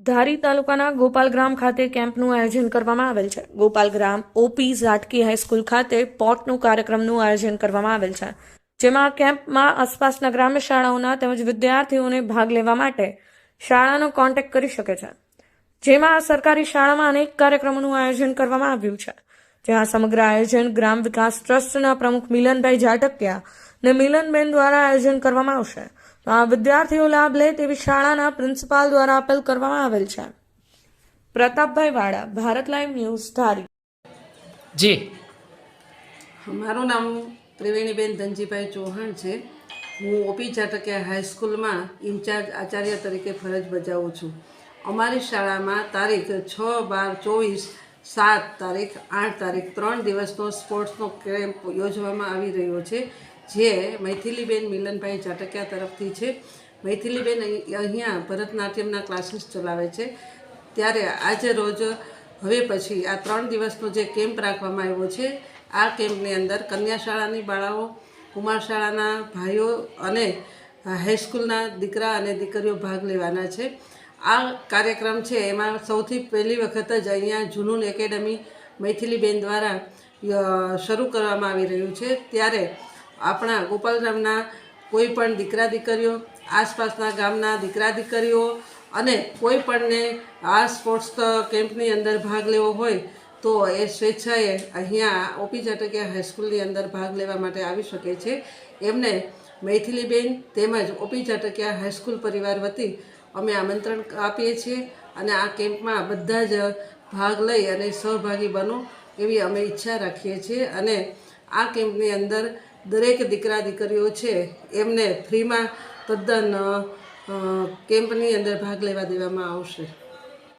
ધારી તાલુકાના ગોપાલગ્રામ ખાતે કેમ્પનું આયોજન કરવામાં આવેલ છે. ગોપાલગ્રામ ઓપી ઝાટકી હાઈસ્કૂલ ખાતે પોટનું કાર્યક્રમનું આયોજન કરવામાં આવેલ છે, જેમાં કેમ્પમાં આસપાસના ગ્રામ્ય શાળાઓના તેમજ વિદ્યાર્થીઓને ભાગ લેવા માટે શાળાનો કોન્ટેક્ટ કરી શકે છે. જેમાં આ સરકારી શાળામાં અનેક કાર્યક્રમોનું આયોજન કરવામાં આવ્યું છે, જેમાં સમગ્ર આયોજન ગ્રામ વિકાસ ટ્રસ્ટના પ્રમુખ મિલનભાઈ ઝાટકિયા અને મિલનબેન દ્વારા આયોજન કરવામાં આવશે. તો આ વિદ્યાર્થીઓ લાભ લે તેવી શાળાના પ્રિન્સિપાલ દ્વારા અપીલ કરવામાં આવેલ છે. પ્રતાપભાઈ વાડા, ભારત લાઈવ ન્યૂઝ, ધારી. જી, મારું નામ ત્રિવેણીબેન ધનજીભાઈ ચૌહાણ છે. હું ઓપી ઝાટકિયા હાઈસ્કૂલમાં ઇન્ચાર્જ આચાર્ય તરીકે ફરજ બજાવું છું. અમારી શાળામાં તારીખ 6/12/24, 7 તારીખ, 8 તારીખ 3 દિવસનો સ્પોર્ટ્સનો કેમ્પ યોજવામાં આવી રહ્યો છે, જે મૈથિલીબેન મિલનભાઈ ઝાટકિયા તરફથી છે. મૈથિલીબેન અહીંયા ભરતનાટ્યમના ક્લાસીસ ચલાવે છે. ત્યારે આજે રોજ હવે પછી આ 3 દિવસનો જે કેમ્પ રાખવામાં આવ્યો છે, આ કેમ્પની અંદર કન્યા શાળાની બાળાઓ, કુમાર શાળાના ભાઈઓ અને હાઈસ્કૂલના દીકરા અને દીકરીઓ ભાગ લેવાના છે. આ કાર્યક્રમ છે એમાં સૌથી પહેલી વખત જ અહીંયા જુનૂન એકેડમી મૈથિલીબેન દ્વારા શરૂ કરવામાં આવી રહ્યું છે. ત્યારે આપણા ગોપાલગ્રામના કોઈ પણ દીકરા દીકરીઓ, આસપાસના ગામના દીકરા દીકરીઓ અને કોઈ પણને આ સ્પોર્ટ્સ કેમ્પની અંદર ભાગ લેવો હોય તો એ સ્વેચ્છાએ અહીંયા ઓપી ઝાટકિયા હાઈસ્કૂલની અંદર ભાગ લેવા માટે આવી શકે છે. એમને મૈથિલીબેન તેમજ ઓપી ઝાટકિયા હાઈસ્કૂલ પરિવાર વતી અમે આમંત્રણ આપીએ છીએ અને આ કેમ્પમાં બધા જ ભાગ લઈ અને સહભાગી બનો એવી અમે ઈચ્છા રાખીએ છીએ. અને આ કેમ્પની અંદર દરેક દીકરા દીકરીઓ છે એમને ફ્રીમાં તદ્દન કેમ્પની અંદર ભાગ લેવા દેવામાં આવશે.